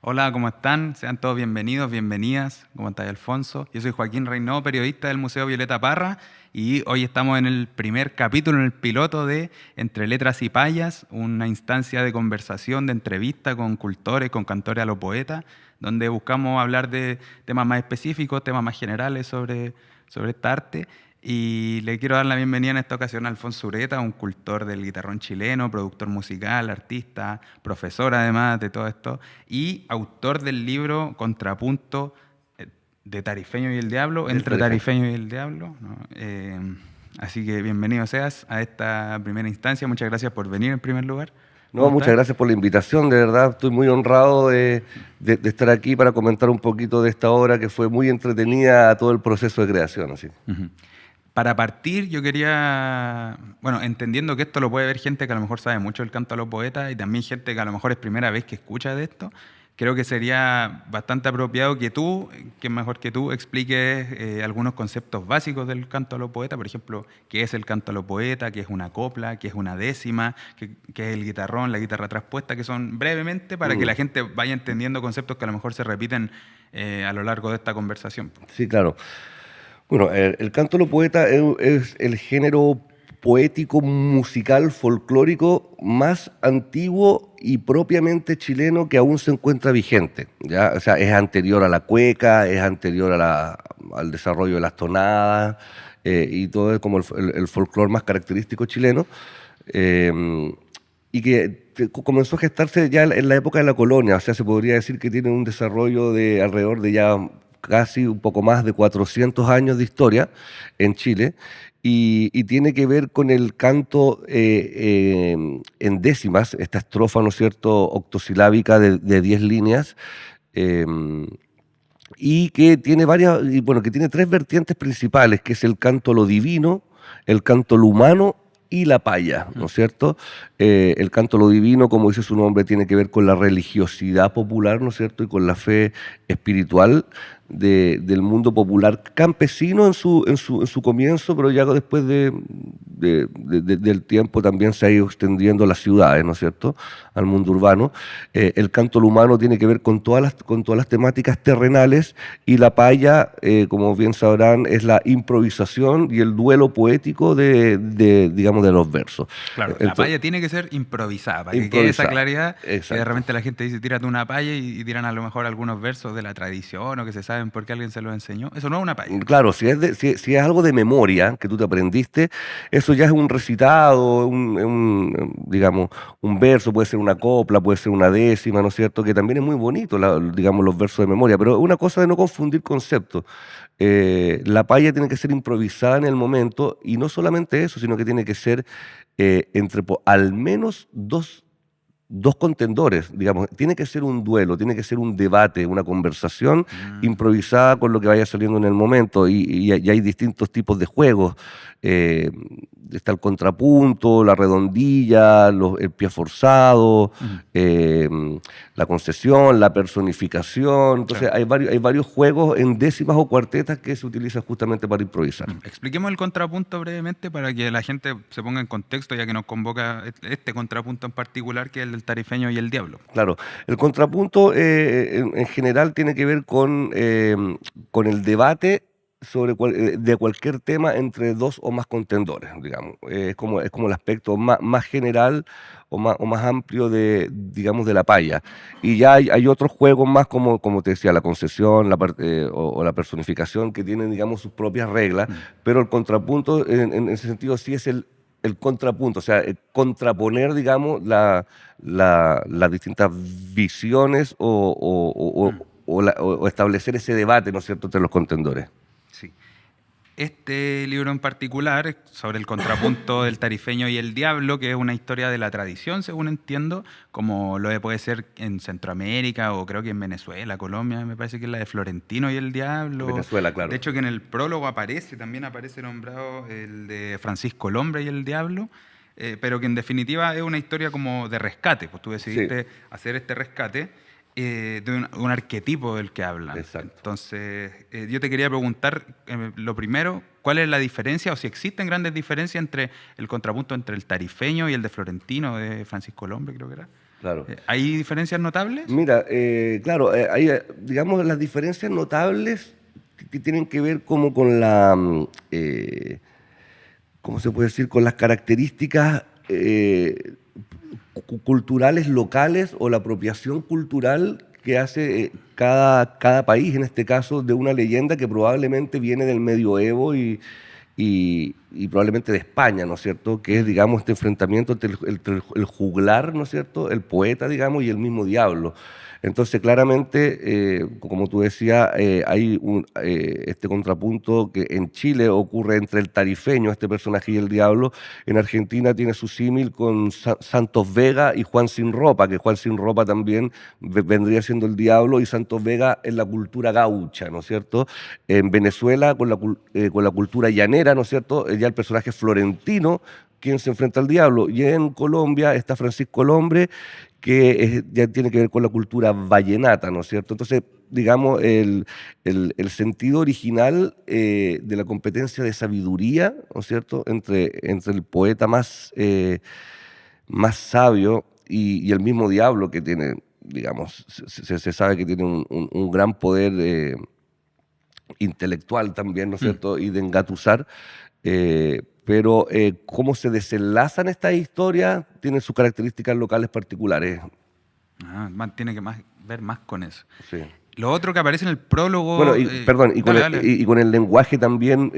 Hola, ¿cómo están? Sean todos bienvenidos, bienvenidas. ¿Cómo está Alfonso? Yo soy Joaquín Reynó, periodista del Museo Violeta Parra, y hoy estamos en el primer capítulo, en el piloto de Entre Letras y Payas, una instancia de conversación, de entrevista con cultores, con cantores a los poetas, donde buscamos hablar de temas más específicos, temas más generales sobre esta arte. Y le quiero dar la bienvenida en esta ocasión a Alfonso Ureta, un cultor del guitarrón chileno, productor musical, artista, profesor además de todo esto, y autor del libro Contrapunto de Tarifeño y el Diablo, Del entre Tarifeño. Tarifeño y el Diablo, ¿no? Así que bienvenido seas a esta primera instancia. Muchas gracias por venir en primer lugar. ¿Cómo No, muchas estás? gracias por la invitación, de verdad estoy muy honrado de estar aquí para comentar un poquito de esta obra que fue muy entretenida a todo el proceso de creación. Así. Ujú. Para partir, yo quería, bueno, entendiendo que esto lo puede ver gente que a lo mejor sabe mucho del canto a los poetas y también gente que a lo mejor es primera vez que escucha de esto, creo que sería bastante apropiado que tú, que es mejor que tú, expliques algunos conceptos básicos del canto a los poetas, por ejemplo, qué es el canto a los poetas, qué es una copla, qué es una décima, qué es el guitarrón, la guitarra traspuesta, que son brevemente para que Mm, la gente vaya entendiendo conceptos que a lo mejor se repiten a lo largo de esta conversación. sí, claro. Bueno, el canto de los poetas es el género poético musical folclórico más antiguo y propiamente chileno que aún se encuentra vigente, ¿ya? O sea, es anterior a la cueca, es anterior al desarrollo de las tonadas, y todo es como el folclore más característico chileno. eh, y que comenzó a gestarse ya en la época de la colonia. O sea, se podría decir que tiene un desarrollo de alrededor de ya casi un poco más de 400 años de historia en Chile, y tiene que ver con el canto en décimas, esta estrofa, ¿no es cierto?, octosilábica de 10 líneas. eh, y que tiene varias, y bueno, que tiene tres vertientes principales, que es el canto a lo divino, el canto a lo humano y la paya, ¿no Mm. es cierto? El canto a lo divino, como dice su nombre, tiene que ver con la religiosidad popular, ¿no es cierto? Y con la fe espiritual del mundo popular campesino en su comienzo, pero ya después del tiempo también se ha ido extendiendo a las ciudades, ¿no es cierto? Al mundo urbano. El canto al humano tiene que ver con todas las temáticas terrenales, y la paya, como bien sabrán, es la improvisación y el duelo poético digamos, de los versos. Claro, la Entonces, palla tiene que ser improvisada, para que quede esa improvisada, claridad, que de exacto. repente la gente dice, tírate una palla y tiran a lo mejor algunos versos de la tradición o que se saben porque alguien se los enseñó. Eso no es una palla. Claro, si es algo de memoria que tú te aprendiste, eso ya es un recitado, digamos, un verso, puede ser una copla, puede ser una décima, ¿no es cierto? Que también es muy bonito, digamos, los versos de memoria, pero es una cosa de no confundir conceptos. La palla tiene que ser improvisada en el momento, y no solamente eso, sino que tiene que ser entre al menos dos contendores, digamos, tiene que ser un duelo, tiene que ser un debate, una conversación Mm, improvisada con lo que vaya saliendo en el momento, y hay distintos tipos de juegos. eh, Está el contrapunto, la redondilla, el pie forzado, ujú, eh, la concesión, la personificación. Entonces claro. hay varios juegos en décimas o cuartetas que se utilizan justamente para improvisar. Expliquemos el contrapunto brevemente para que la gente se ponga en contexto, ya que nos convoca este contrapunto en particular, que es el del tarifeño y el diablo. Claro, el contrapunto en general tiene que ver con el debate de cualquier tema entre dos o más contendores, digamos. Es como el aspecto más general o más amplio digamos, de la palla. Y ya hay otros juegos más, como te decía, la concesión, o la personificación, que tienen, digamos, sus propias reglas, Mm. pero el contrapunto en ese sentido sí es el contrapunto, o sea, contraponer, digamos, las distintas visiones, Mm. o establecer ese debate, ¿no es cierto?, entre los contendores. Sí. Este libro en particular, sobre el contrapunto del tarifeño y el diablo, que es una historia de la tradición, según entiendo, como puede ser en Centroamérica o creo que en Venezuela, Colombia, me parece que es la de Florentino y el diablo. Venezuela, De claro. hecho, que en el prólogo también aparece nombrado el de Francisco Lombre y el diablo, pero que en definitiva es una historia como de rescate, pues tú Sí, decidiste hacer este rescate de un arquetipo del que hablan. exacto. Entonces, yo te quería preguntar, lo primero, ¿cuál es la diferencia o si existen grandes diferencias entre el contrapunto entre el tarifeño y el de Florentino, de Francisco Lombre, creo que era? claro. ¿Hay diferencias notables? Mira, claro, hay, digamos, las diferencias notables que tienen que ver como con ¿cómo se puede decir? Con las características culturales locales o la apropiación cultural que hace cada país, en este caso, de una leyenda que probablemente viene del medioevo y probablemente de España, ¿no es cierto? Que es, digamos, este enfrentamiento entre el juglar, ¿no es cierto? El poeta, digamos, y el mismo diablo. Entonces, claramente, como tú decías, hay este contrapunto que en Chile ocurre entre el tarifeño, este personaje, y el diablo. En Argentina tiene su símil con Santos Vega y Juan Sin Ropa, que Juan Sin Ropa también vendría siendo el diablo, y Santos Vega en la cultura gaucha, ¿no es cierto? En Venezuela, con la cultura llanera, ¿no es cierto? Ya el personaje florentino, quien se enfrenta al diablo. Y en Colombia está Francisco el Hombre, que ya tiene que ver con la cultura vallenata, ¿no es cierto? Entonces, digamos, el sentido original de la competencia de sabiduría, ¿no es cierto?, entre el poeta más sabio y el mismo diablo que tiene, digamos, se sabe que tiene un gran poder intelectual también, ¿no es Mm. cierto?, y de engatusar. Pero cómo se desenlazan estas historias tiene sus características locales particulares. Tiene que ver más con eso. Sí. Lo otro que aparece en el Bueno, prólogo... perdón, dale, dale. y con el lenguaje también,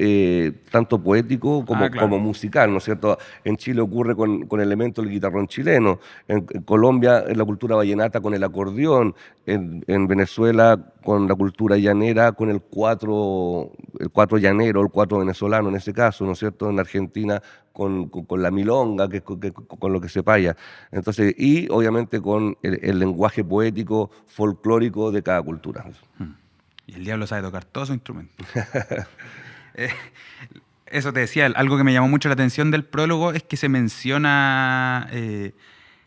tanto poético Claro. como musical, ¿no es cierto? En Chile ocurre con elementos del guitarrón chileno, en Colombia en la cultura vallenata con el acordeón, en Venezuela con la cultura llanera, con el cuatro llanero, el cuatro venezolano en ese caso, ¿no es cierto? En Argentina con la milonga, que, con lo que se paya. Entonces, y obviamente con el lenguaje poético, folclórico de cada cultura. Y el diablo sabe tocar todos sus instrumentos. Eh, Eso te decía, algo que me llamó mucho la atención del prólogo es que se menciona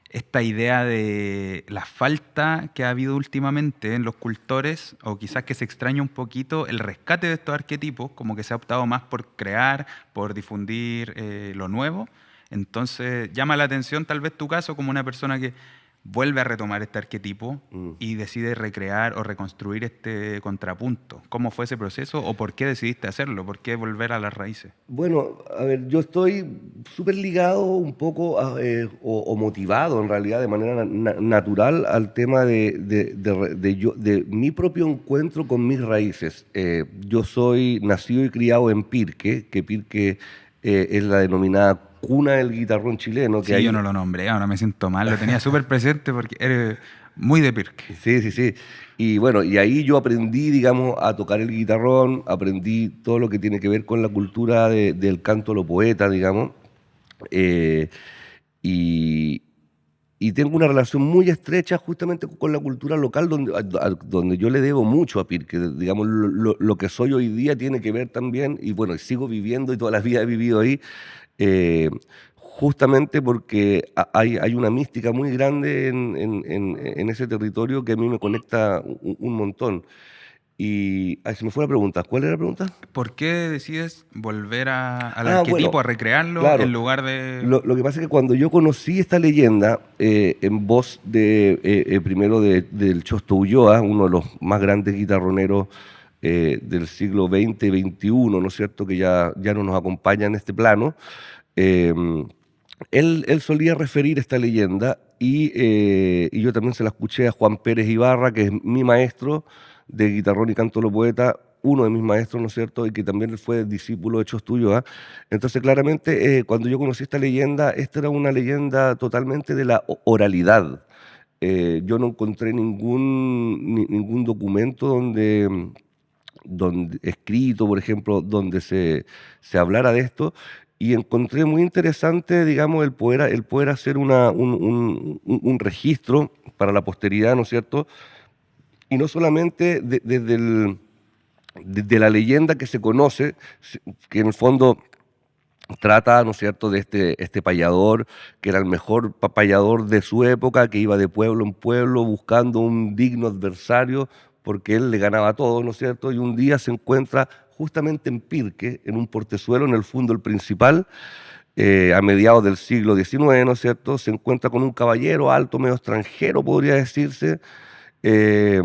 esta idea de la falta que ha habido últimamente en los cultores, o quizás que se extraña un poquito el rescate de estos arquetipos, como que se ha optado más por crear, por difundir lo nuevo. Entonces llama la atención tal vez tu caso como una persona que vuelve a retomar este arquetipo Mm. y decide recrear o reconstruir este contrapunto. ¿Cómo fue ese proceso o por qué decidiste hacerlo? ¿Por qué volver a las raíces? Bueno, a ver, yo estoy súper ligado un poco o motivado en realidad de manera natural al tema de mi propio encuentro con mis raíces. Yo soy nacido y criado en Pirque, que Pirque es la denominada cuna del guitarrón chileno, que Sí, yo ahí. no lo nombré, ahora me siento mal, lo tenía súper presente porque eres muy de Pirque. Sí, sí, sí. Y bueno, y ahí yo aprendí, digamos, a tocar el guitarrón, aprendí todo lo que tiene que ver con la cultura del canto a lo poeta, digamos. eh, y, y tengo una relación muy estrecha justamente con la cultura local donde yo le debo mucho a Pirque. Digamos, lo que soy hoy día tiene que ver también, y bueno, sigo viviendo y toda la vida he vivido ahí, eh, justamente porque hay una mística muy grande en ese territorio que a mí me conecta un montón. Y ay, se me fue la pregunta. ¿Cuál era la pregunta? ¿Por qué decides volver al Ah, bueno, arquetipo, a recrearlo claro. en lugar de... Lo que pasa es que cuando yo conocí esta leyenda en voz de primero del Chosto Ulloa, uno de los más grandes guitarroneros del siglo XX, XXI, ¿no es cierto?, que ya no nos acompaña en este plano, eh, él solía referir esta leyenda y yo también se la escuché a Juan Pérez Ibarra, que es mi maestro de guitarrón y canto lo poeta, uno de mis maestros, ¿no es cierto?, y que también fue discípulo de Chostuyo. Entonces, claramente, cuando yo conocí esta leyenda, esta era una leyenda totalmente de la oralidad. Yo no encontré ningún documento donde escrito, por ejemplo, donde se hablara de esto, y encontré muy interesante, digamos, el poder hacer un registro para la posteridad, ¿no es cierto? Y no solamente desde la leyenda que se conoce, que en el fondo trata, ¿no es cierto?, de este payador, que era el mejor payador de su época, que iba de pueblo en pueblo buscando un digno adversario, porque él le ganaba a todos, ¿no es cierto? Y un día se encuentra justamente en Pirque, en un portezuelo, en el fondo el principal, a mediados del siglo XIX, ¿no es cierto? Se encuentra con un caballero alto, medio extranjero, podría decirse, eh,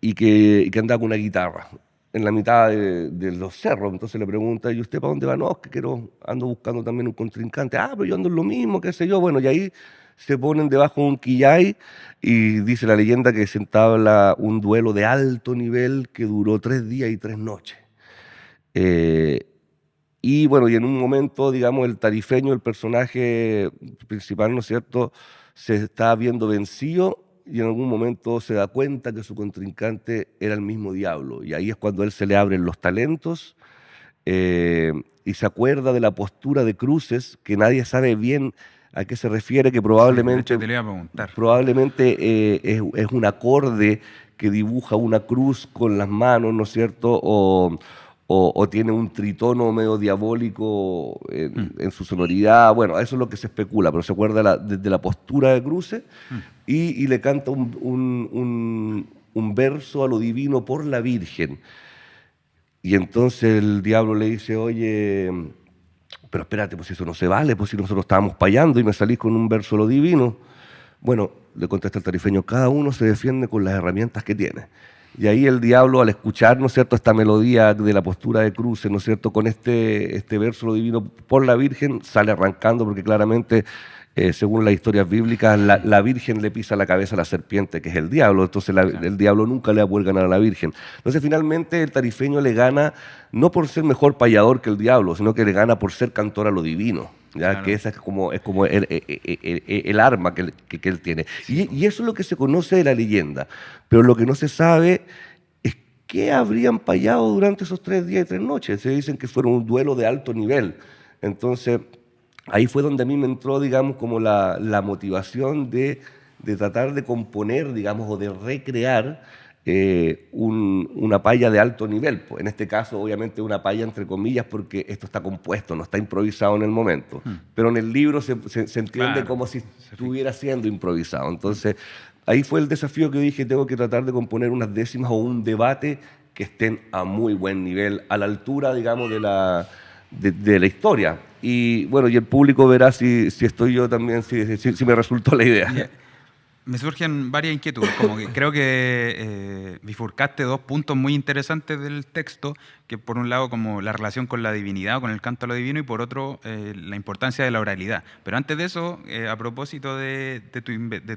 y que andaba con una guitarra en la mitad de los cerros. Entonces le pregunta, ¿y usted para dónde va? No, es que ando buscando también un contrincante. Ah, pero yo ando en lo mismo, qué sé yo. Bueno, y ahí se ponen debajo de un quillay y dice la leyenda que se entabla un duelo de alto nivel que duró 3 días y 3 noches. Eh, y bueno, y en un momento, digamos, el tarifeño, el personaje principal, ¿no es cierto?, se está viendo vencido y en algún momento se da cuenta que su contrincante era el mismo diablo. Y ahí es cuando a él se le abren los talentos, eh, y se acuerda de la postura de cruces, que nadie sabe bien a qué se refiere, que Sí, de hecho probablemente, te lo iba a preguntar. probablemente es un acorde que dibuja una cruz con las manos, ¿no es cierto? O tiene un tritono medio diabólico Mm, en su sonoridad. Bueno, eso es lo que se especula, pero se acuerda desde la postura de cruces mm. y le canta un verso a lo divino por la Virgen. Y entonces el diablo le dice, oye, pero espérate, pues eso no se vale, pues si nosotros estábamos payando y me salís con un verso a lo divino. Bueno, le contesta el tarifeño, cada uno se defiende con las herramientas que tiene. Y ahí el diablo, al escuchar, ¿no es cierto?, esta melodía de la postura de cruces, ¿no es cierto?, con este verso lo divino por la Virgen, sale arrancando porque claramente, según las historias bíblicas, la Virgen le pisa la cabeza a la serpiente, que es el diablo. Entonces Claro. el diablo nunca le va a poder ganar a la Virgen. Entonces finalmente el tarifeño le gana no por ser mejor payador que el diablo, sino que le gana por ser cantor a lo divino. ¿Ya? Que Claro. esa es como el arma que él tiene. Sí, Y eso es lo que se conoce de la leyenda. Pero lo que no se sabe es qué habrían payado durante esos 3 días y 3 noches. Se dicen que fueron un duelo de alto nivel. Entonces, ahí fue donde a mí me entró, digamos, como la motivación de tratar de componer, digamos, o de recrear una palla de alto nivel. Pues en este caso, obviamente, una palla entre comillas, porque esto está compuesto, no está improvisado en el momento. Mm, Pero en el libro se entiende claro. como si Se fic- estuviera siendo improvisado. mm. Entonces, ahí fue el desafío que dije, tengo que tratar de componer unas décimas o un debate que estén a muy buen nivel, a la altura, digamos, de la historia. Y bueno, y el público verá si estoy yo también, si me resultó la idea. Y, me surgen varias inquietudes, como que creo que bifurcaste dos puntos muy interesantes del texto, que por un lado como la relación con la divinidad o con el canto a lo divino y por otro la importancia de la oralidad. Pero antes de eso, a propósito de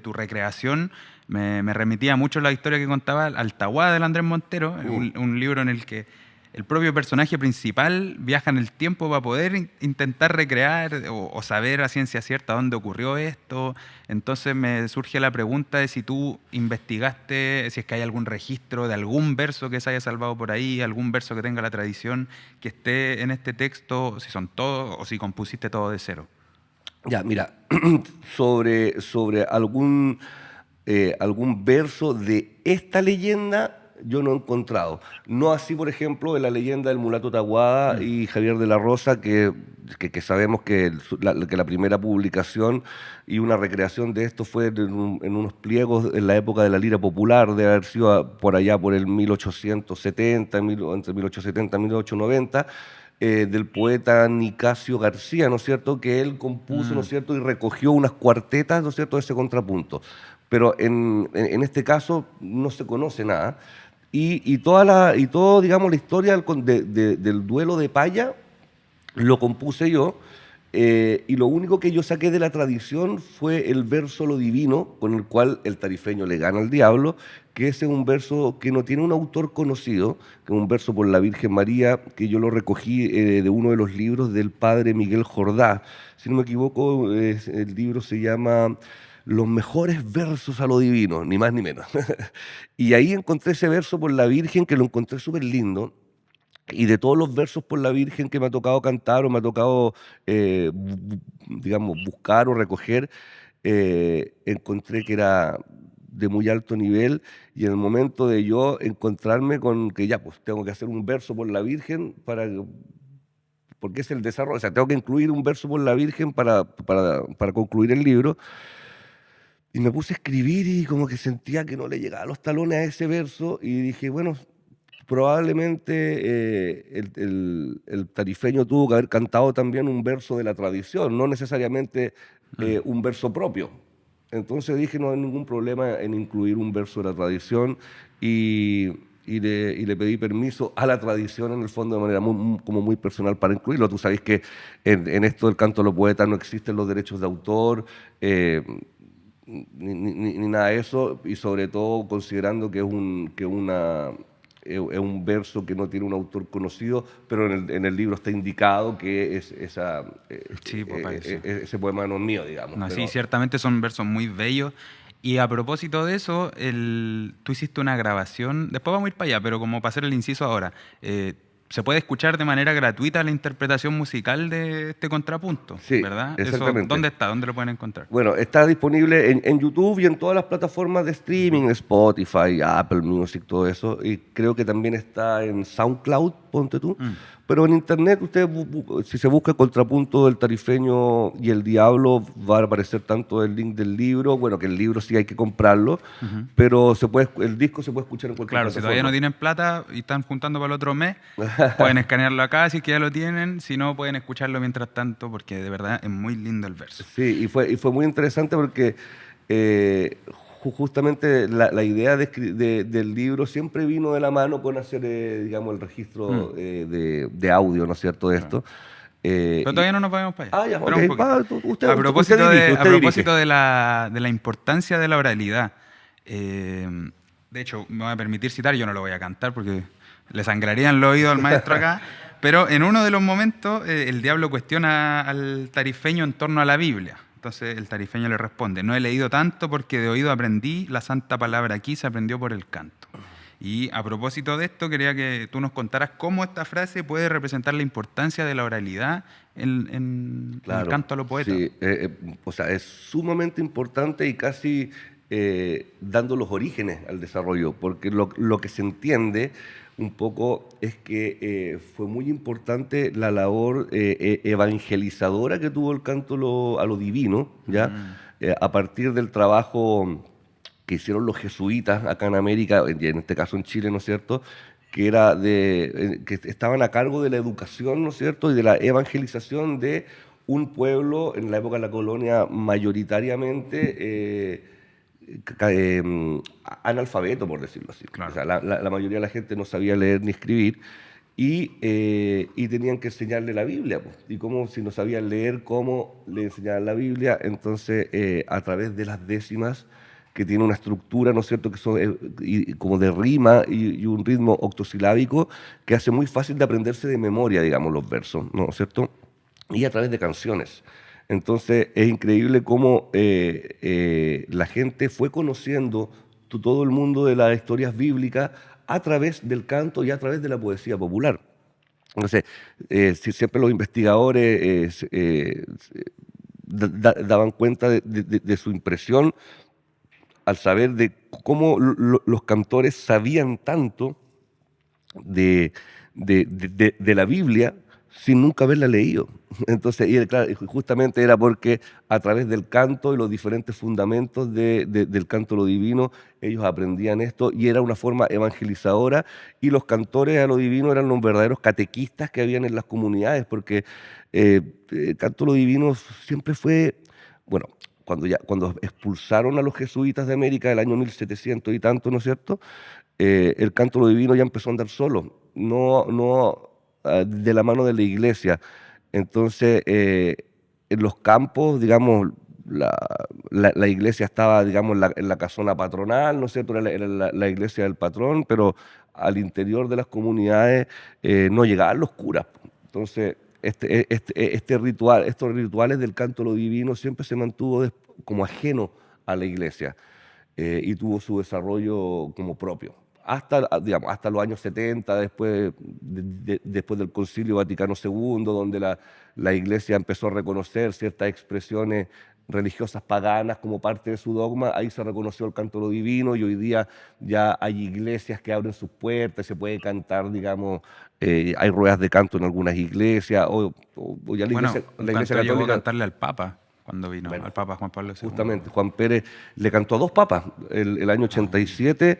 tu recreación, me remitía mucho la historia que contaba Altahuada del Andrés Montero, un libro en el que el propio personaje principal viaja en el tiempo para poder intentar recrear o saber a ciencia cierta dónde ocurrió esto. Entonces me surge la pregunta de si tú investigaste, si es que hay algún registro de algún verso que se haya salvado por ahí, algún verso que tenga la tradición que esté en este texto, si son todos o si compusiste todo de cero. Ya, mira, sobre algún verso de esta leyenda yo no he encontrado. No así, por ejemplo, de la leyenda del mulato Taguada Mm, y Javier de la Rosa, que sabemos que la primera publicación y una recreación de esto fue en unos pliegos en la época de la lira popular, de haber sido por allá por el 1870, entre 1870 y 1890, del poeta Nicasio García, ¿no es cierto?, que él compuso, ¿no es mm, cierto?, y recogió unas cuartetas, ¿no es cierto?, de ese contrapunto. Pero en este caso no se conoce nada. Y todo, digamos, la historia del duelo de Paya lo compuse yo, y lo único que yo saqué de la tradición fue el verso Lo Divino, con el cual el tarifeño le gana al diablo, que ese es un verso que no tiene un autor conocido, que es un verso por la Virgen María, que yo lo recogí de uno de los libros del padre Miguel Jordá. Si no me equivoco, el libro se llama Los mejores versos a lo divino, ni más ni menos. Y ahí encontré ese verso por la Virgen, que lo encontré súper lindo, y de todos los versos por la Virgen que me ha tocado cantar o me ha tocado, digamos, buscar o recoger, encontré que era de muy alto nivel, y en el momento de yo encontrarme con que ya, pues tengo que hacer un verso por la Virgen porque es el desarrollo, o sea, tengo que incluir un verso por la Virgen para concluir el libro, y me puse a escribir y como que sentía que no le llegaba a los talones a ese verso y dije, bueno, probablemente el tarifeño tuvo que haber cantado también un verso de la tradición, no necesariamente un verso propio. Entonces dije, no hay ningún problema en incluir un verso de la tradición y, y le pedí permiso a la tradición en el fondo de manera como muy personal para incluirlo. Tú sabes que en esto del canto de los poetas no existen los derechos de autor, ni nada de eso, y sobre todo considerando que es un verso que no tiene un autor conocido, pero en el libro está indicado que Sí, pues parece. ese poema no es mío, digamos. No, sí, Pero, ciertamente son versos muy bellos. Y a propósito de eso, tú hiciste una grabación, después vamos a ir para allá, pero como para hacer el inciso ahora, se puede escuchar de manera gratuita la interpretación musical de este contrapunto, sí, ¿verdad? Eso, exactamente. ¿dónde está? ¿Dónde lo pueden encontrar? Bueno, está disponible en YouTube y en todas las plataformas de streaming, Spotify, Apple Music, todo eso. Y creo que también está en SoundCloud, ponte tú. Mm. Pero en internet, usted, si se busca Contrapunto del Tarifeño y el Diablo, va a aparecer tanto el link del libro, bueno, que el libro sí hay que comprarlo, Ujú. pero el disco se puede escuchar en cualquier Claro, si todavía no plataforma. tienen plata y están juntando para el otro mes, pueden escanearlo acá si es que ya lo tienen, si no pueden escucharlo mientras tanto porque de verdad es muy lindo el verso. Sí, y fue muy interesante porque eh, justamente la idea del libro siempre vino de la mano con hacer, digamos, el Mm, registro de audio, ¿no es cierto?, de claro. esto. Eh, Pero y- todavía no nos vayamos para allá. ya, ok, Espera un poquito. usted, usted dirige, A usted dirige. propósito de la importancia de la oralidad, eh, de hecho, me voy a permitir citar, yo no lo voy a cantar porque le sangrarían los oídos al maestro acá, pero en uno de los momentos el diablo cuestiona al tarifeño en torno a la Biblia. Entonces el tarifeño le responde, no he leído tanto porque de oído aprendí, la santa palabra aquí se aprendió por el canto. Y a propósito de esto, quería que tú nos contaras cómo esta frase puede representar la importancia de la oralidad en el Claro, canto a los poetas. sí, o sea, es sumamente importante y casi dando los orígenes al desarrollo, porque lo que se entiende un poco es que fue muy importante la labor evangelizadora que tuvo el canto a lo divino, ¿ya? Mm, A partir del trabajo que hicieron los jesuitas acá en América, y en este caso en Chile, ¿no es cierto?, que estaban a cargo de la educación, ¿no es cierto?, y de la evangelización de un pueblo en la época de la colonia mayoritariamente analfabeto, por decirlo así. O claro. sea, la mayoría de la gente no sabía leer ni escribir y tenían que enseñarle la Biblia, pues. Y como si no sabían leer, ¿cómo le enseñaban la Biblia? Entonces, a través de las décimas, que tiene una estructura, ¿no es cierto?, que son como de rima y un ritmo octosilábico que hace muy fácil de aprenderse de memoria, digamos, los versos, ¿no es cierto? Y a través de canciones. Entonces, es increíble cómo la gente fue conociendo todo el mundo de las historias bíblicas a través del canto y a través de la poesía popular. Entonces, siempre los investigadores daban cuenta de su impresión al saber de cómo los cantores sabían tanto de la Biblia sin nunca haberla leído. Entonces, claro, y justamente era porque a través del canto y los diferentes fundamentos del canto a lo divino, ellos aprendían esto y era una forma evangelizadora y los cantores a lo divino eran los verdaderos catequistas que habían en las comunidades, porque el canto a lo divino siempre fue, bueno, cuando expulsaron a los jesuitas de América del año 1700 y tanto, ¿no es cierto?, el canto a lo divino ya empezó a andar solo, no de la mano de la iglesia. Entonces, en los campos, digamos, la iglesia estaba, digamos, en la casona patronal, ¿no es cierto? Era la iglesia del patrón, pero al interior de las comunidades no llegaban los curas. Entonces, estos rituales del canto a lo divino siempre se mantuvo como ajeno a la iglesia y tuvo su desarrollo como propio. Digamos, hasta los años 70, después del Concilio Vaticano II, donde la Iglesia empezó a reconocer ciertas expresiones religiosas paganas como parte de su dogma, ahí se reconoció el canto a lo divino y hoy día ya hay iglesias que abren sus puertas, se puede cantar, digamos, hay ruedas de canto en algunas iglesias, o ya Bueno, un la iglesia cantor llegó a católica. cantarle al Papa cuando vino, Bueno, al Papa Juan Pablo II. justamente, Juan Pérez le cantó a dos papas, el año Ah, 87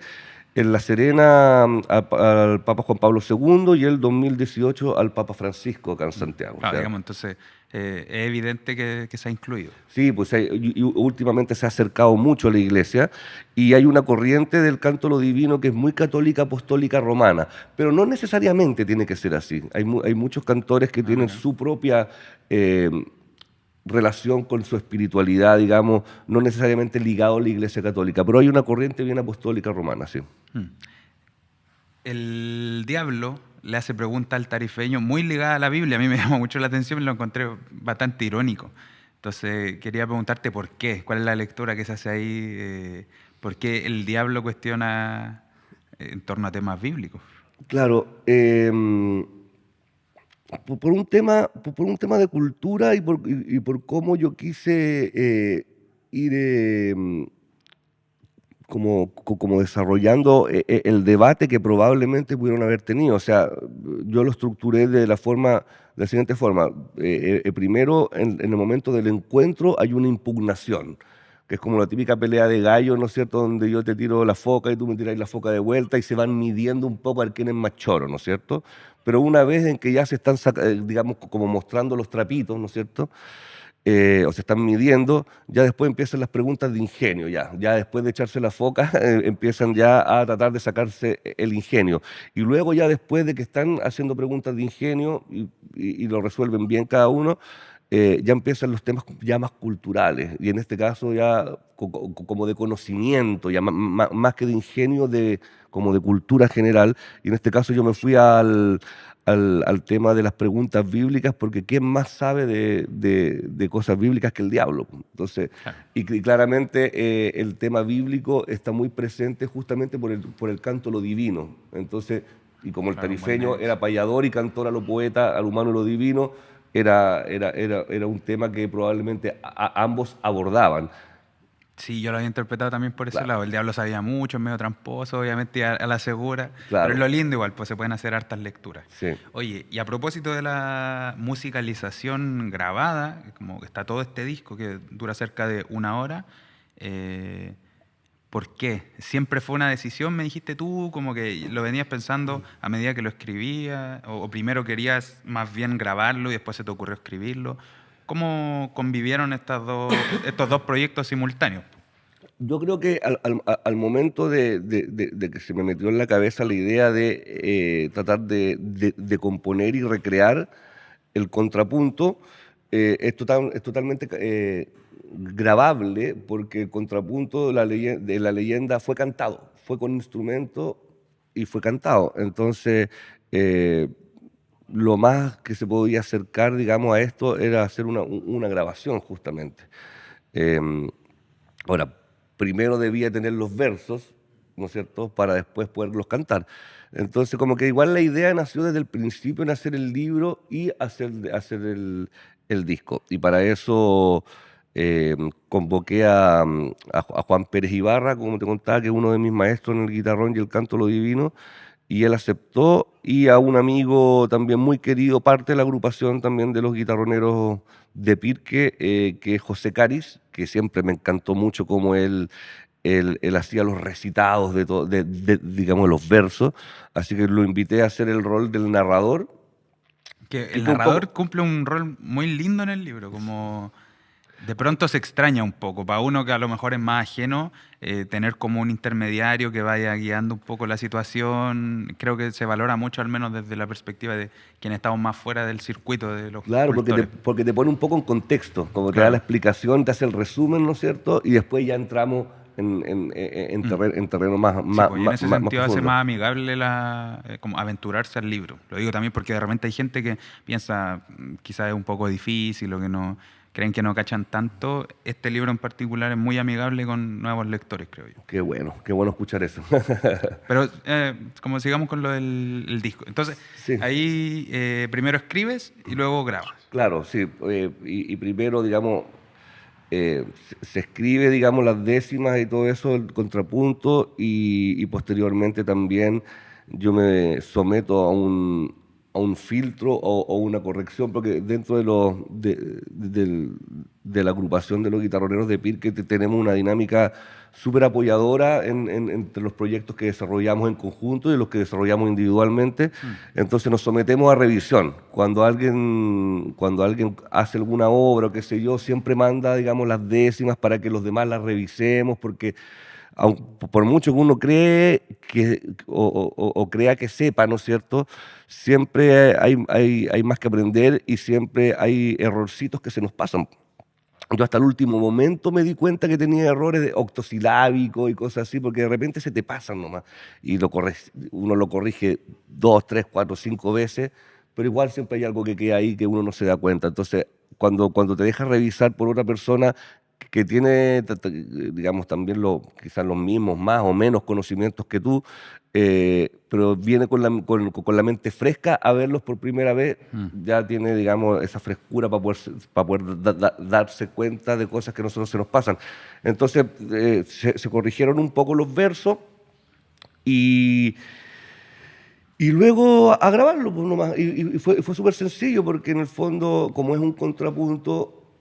En La Serena al Papa Juan Pablo II y el 2018 al Papa Francisco acá en Santiago. Claro, digamos, entonces es evidente que se ha incluido. Sí, pues y últimamente se ha acercado mucho a la iglesia y hay una corriente del canto a lo divino que es muy católica, apostólica, romana, pero no necesariamente tiene que ser así. Hay muchos cantores que tienen Mira. su propia eh, relación con su espiritualidad, digamos, no necesariamente ligado a la iglesia católica, pero hay una corriente bien apostólica romana, sí. Mm. El diablo le hace preguntas al tarifeño muy ligada a la Biblia. A mí me llamó mucho la atención y lo encontré bastante irónico. Entonces quería preguntarte por qué, cuál es la lectura que se hace ahí, por qué el diablo cuestiona en torno a temas bíblicos. Claro, por un tema de cultura y por cómo yo quise ir como desarrollando el debate que probablemente pudieron haber tenido. O sea, yo lo estructuré de la siguiente forma. Primero, en el momento del encuentro hay una impugnación, que es como la típica pelea de gallos, ¿no es cierto?, donde yo te tiro la foca y tú me tiras la foca de vuelta y se van midiendo un poco a ver quién es más choro, ¿no es cierto? Pero una vez en que ya se están, digamos, como mostrando los trapitos, ¿no es cierto?, o se están midiendo, ya después empiezan las preguntas de ingenio, ya después de echarse la foca, empiezan ya a tratar de sacarse el ingenio. Y luego ya después de que están haciendo preguntas de ingenio y lo resuelven bien cada uno, ya empiezan los temas ya más culturales, y en este caso ya como de conocimiento, ya más que de ingenio, como de cultura general, y en este caso yo me fui al tema de las preguntas bíblicas, porque ¿quién más sabe de cosas bíblicas que el diablo? Entonces, Claro. y claramente el tema bíblico está muy presente justamente por el canto a lo divino. Entonces, y como el Claro, un buen tarifeño nexo. era payador y cantor a lo poeta, al humano y lo divino, era un tema que probablemente ambos abordaban. Sí, yo lo había interpretado también por ese Claro, lado. El diablo sabía mucho, es medio tramposo, obviamente a la segura, pero es claro, lo lindo igual, pues se pueden hacer hartas lecturas. sí. Oye, y a propósito de la musicalización grabada, como que está todo este disco que dura cerca de 1 hora, eh, ¿por qué? ¿Siempre fue una decisión, me dijiste tú, como que lo venías pensando a medida que lo escribías, o primero querías más bien grabarlo y después se te ocurrió escribirlo? ¿Cómo convivieron estos dos proyectos simultáneos? Yo creo que al momento de que se me metió en la cabeza la idea de tratar de componer y recrear el contrapunto, es totalmente grabable, porque el contrapunto de la leyenda fue cantado, fue con instrumento y fue cantado. Entonces, eh, lo más que se podía acercar, digamos, a esto era hacer una grabación justamente. Em, Ahora, primero debía tener los versos, ¿no es cierto?, para después poderlos cantar. Entonces, como que igual la idea nació desde el principio en hacer el libro y hacer el disco. Y para eso convoqué a Juan Pérez Ibarra, como te contaba, que es uno de mis maestros en el guitarrón y el canto lo divino, y él aceptó, y a un amigo también muy querido, parte de la agrupación también de los guitarroneros de Pirque, que es José Caris, que siempre me encantó mucho cómo él hacía los recitados digamos, los versos, así que lo invité a hacer el rol del narrador, Que que el fue un poco, narrador cumple un rol muy lindo en el libro, como de pronto se extraña un poco, para uno que a lo mejor es más ajeno, tener como un intermediario que vaya guiando un poco la situación, creo que se valora mucho, al menos desde la perspectiva de quienes estamos más fuera del circuito de los claro, cultores. porque te pone un poco en contexto, como te da la Claro. explicación, te hace el resumen, ¿no es cierto? Y después ya entramos Mm. en terreno más, Sí, más, pues y en más, ese más sentido hace profundo. más amigable como aventurarse al libro. Lo digo también porque de repente hay gente que piensa quizás es un poco difícil o que no creen que no cachan tanto. Este libro en particular es muy amigable con nuevos lectores, creo yo. Qué bueno escuchar eso. Pero como sigamos con lo del el disco. Entonces, Sí, ahí primero escribes y luego grabas. claro, sí. Y primero, digamos, se escribe, digamos, las décimas y todo eso, el contrapunto, y posteriormente también yo me someto a un filtro o una corrección, porque dentro de la agrupación de los guitarroneros de Pirque tenemos una dinámica súper apoyadora entre los proyectos que desarrollamos en conjunto y los que desarrollamos individualmente. Entonces nos sometemos a revisión. Cuando alguien hace alguna obra o qué sé yo, siempre manda, digamos, las décimas para que los demás las revisemos, porque por mucho que uno cree o crea que sepa, ¿no es cierto? Siempre hay más que aprender y siempre hay errorcitos que se nos pasan. Yo hasta el último momento me di cuenta que tenía errores de octosilábicos y cosas así, porque de repente se te pasan nomás. Y uno lo corrige 2, 3, 4, 5 veces, pero igual siempre hay algo que queda ahí que uno no se da cuenta. Entonces, cuando te dejas revisar por otra persona que tiene, digamos, también quizás los mismos, más o menos conocimientos que tú, pero viene con la mente fresca a verlos por primera vez, ya tiene, digamos, esa frescura para poder darse cuenta de cosas que a nosotros se nos pasan. Entonces, se corrigieron un poco los versos y luego a grabarlo, pues, nomás. Y fue súper sencillo porque en el fondo, como es un contrapunto,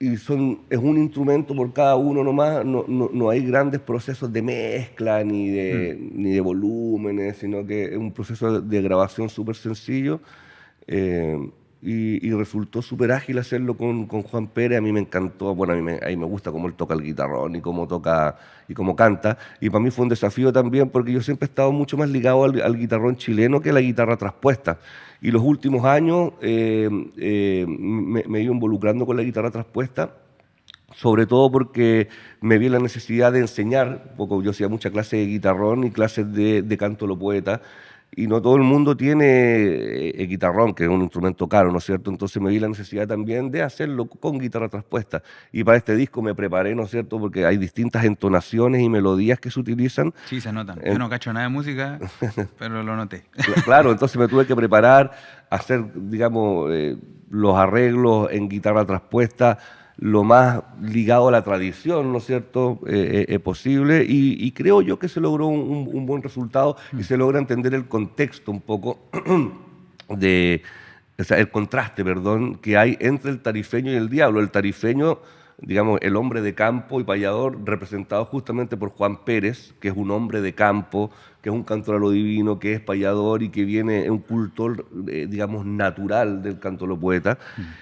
es un instrumento por cada uno nomás, no hay grandes procesos de mezcla ni de volúmenes, sino que es un proceso de grabación súper sencillo. Y resultó súper ágil hacerlo con Juan Pérez. A mí me encantó, bueno, a mí me gusta cómo él toca el guitarrón y cómo toca y cómo canta. Y para mí fue un desafío también porque yo siempre he estado mucho más ligado al guitarrón chileno que a la guitarra traspuesta. Y los últimos años me he ido involucrando con la guitarra traspuesta, sobre todo porque me vi la necesidad de enseñar, porque yo hacía mucha clase de guitarrón y clases de canto a lo poeta, y no todo el mundo tiene guitarrón, que es un instrumento caro, ¿no es cierto? Entonces me vi la necesidad también de hacerlo con guitarra traspuesta. Y para este disco me preparé, ¿no es cierto? Porque hay distintas entonaciones y melodías que se utilizan. Sí, se notan. Yo no cacho nada de música, pero lo noté. Claro, entonces me tuve que preparar, hacer, digamos, los arreglos en guitarra traspuesta, lo más ligado a la tradición, ¿no es cierto?, posible, y creo yo que se logró un buen resultado y se logra entender el contexto un poco o sea, el contraste, perdón, que hay entre el tarifeño y el diablo. El tarifeño, digamos, el hombre de campo y payador, representado justamente por Juan Pérez, que es un hombre de campo, que es un cantor a lo divino, que es payador y que viene, es un cultor, digamos, natural del canto a lo poeta.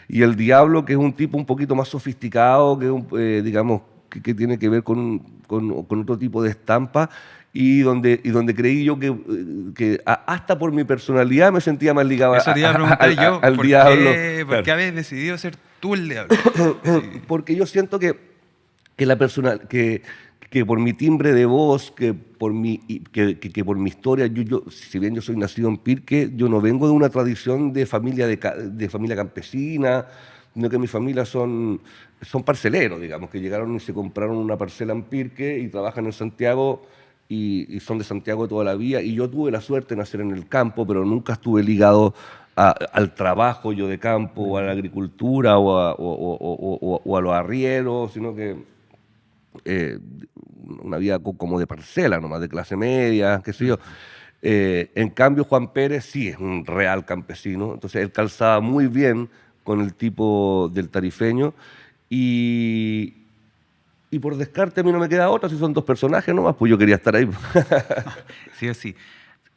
Y el diablo, que es un tipo un poquito más sofisticado, que es digamos, que tiene que ver con otro tipo de estampa, y donde creí yo que hasta por mi personalidad me sentía más ligado Eso te iba a preguntar yo, al diablo. ¿por qué habéis decidido ser tú el diablo? Sí. Porque yo siento que la persona, que por mi timbre de voz, que por mi historia, si bien yo soy nacido en Pirque, yo no vengo de una tradición de familia campesina, sino que mi familia son parceleros, digamos, que llegaron y se compraron una parcela en Pirque y trabajan en Santiago y son de Santiago toda la vida. Y yo tuve la suerte de nacer en el campo, pero nunca estuve ligado al trabajo yo de campo, o a la agricultura, o a los arrieros, sino que una vida como de parcela, nomás de clase media, qué sé yo. En cambio, Juan Pérez sí es un real campesino, entonces él calzaba muy bien con el tipo del tarifeño y por descarte a mí no me queda otra, si son dos personajes nomás, pues yo quería estar ahí. Sí o sí.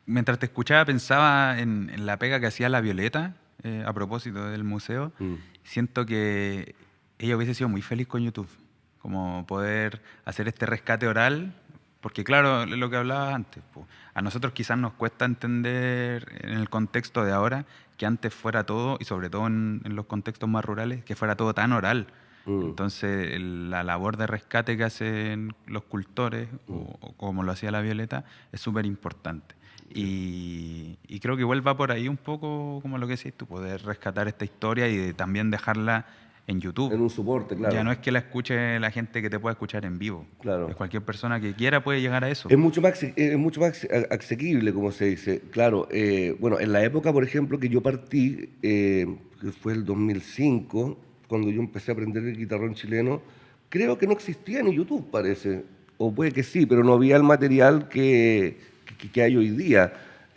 Mientras te escuchaba pensaba en la pega que hacía la Violeta, a propósito del museo. Siento que ella hubiese sido muy feliz con YouTube, como poder hacer este rescate oral, porque claro, lo que hablabas antes, pues, a nosotros quizás nos cuesta entender en el contexto de ahora que antes fuera todo, y sobre todo en los contextos más rurales, que fuera todo tan oral. Entonces, la labor de rescate que hacen los cultores, o como lo hacía la Violeta, es súper importante. Y creo que igual va por ahí un poco, como lo que decís tú, poder rescatar esta historia y también dejarla en YouTube. En un soporte, claro. Ya no es que la escuche la gente que te pueda escuchar en vivo. Claro. Es cualquier persona que quiera puede llegar a eso. Es mucho más asequible, como se dice. Claro, bueno, en la época, por ejemplo, que yo partí, que fue el 2005, cuando yo empecé a aprender el guitarrón chileno, creo que no existía ni YouTube, parece. O puede que sí, pero no había el material que hay hoy día.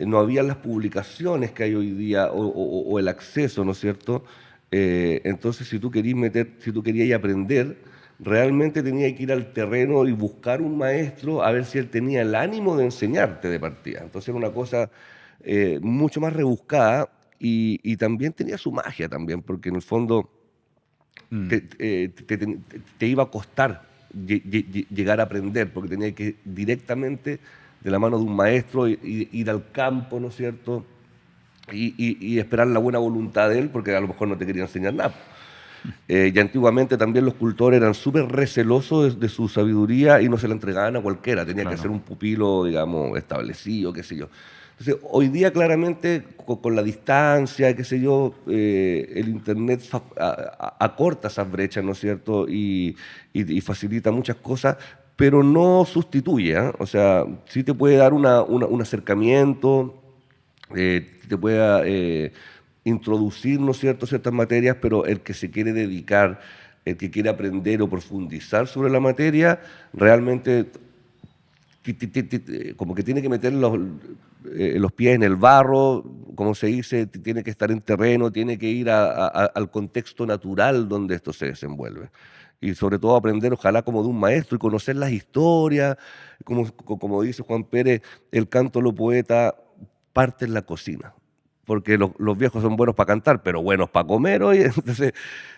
no había las publicaciones que hay hoy día o el acceso, ¿no es cierto? Entonces, si tú querías aprender, realmente tenías que ir al terreno y buscar un maestro a ver si él tenía el ánimo de enseñarte de partida. Entonces era una cosa mucho más rebuscada y también tenía su magia también, porque en el fondo Mm, te iba a costar llegar a aprender, porque tenía que ir directamente de la mano de un maestro, ir al campo, ¿no es cierto? Y esperar la buena voluntad de él, porque a lo mejor no te quería enseñar nada. Y antiguamente también los cultores eran súper recelosos de su sabiduría y no se la entregaban a cualquiera, tenía que ser claro. un pupilo, digamos, establecido, qué sé yo. Entonces, hoy día claramente con la distancia, qué sé yo, el Internet acorta esas brechas, ¿no es cierto? Y facilita muchas cosas, pero no sustituye, ¿ah? O sea, sí te puede dar un acercamiento, te pueda introducir, ¿no es cierto?, ciertas materias, pero el que se quiere dedicar, el que quiere aprender o profundizar sobre la materia, realmente como que tiene que meter los pies en el barro, como se dice, tiene que estar en terreno, tiene que ir al contexto natural donde esto se desenvuelve. Y sobre todo aprender, ojalá, como de un maestro y conocer las historias, como dice Juan Pérez, el canto de los poetas parte en la cocina, porque los viejos son buenos para cantar, pero buenos para comer hoy, entonces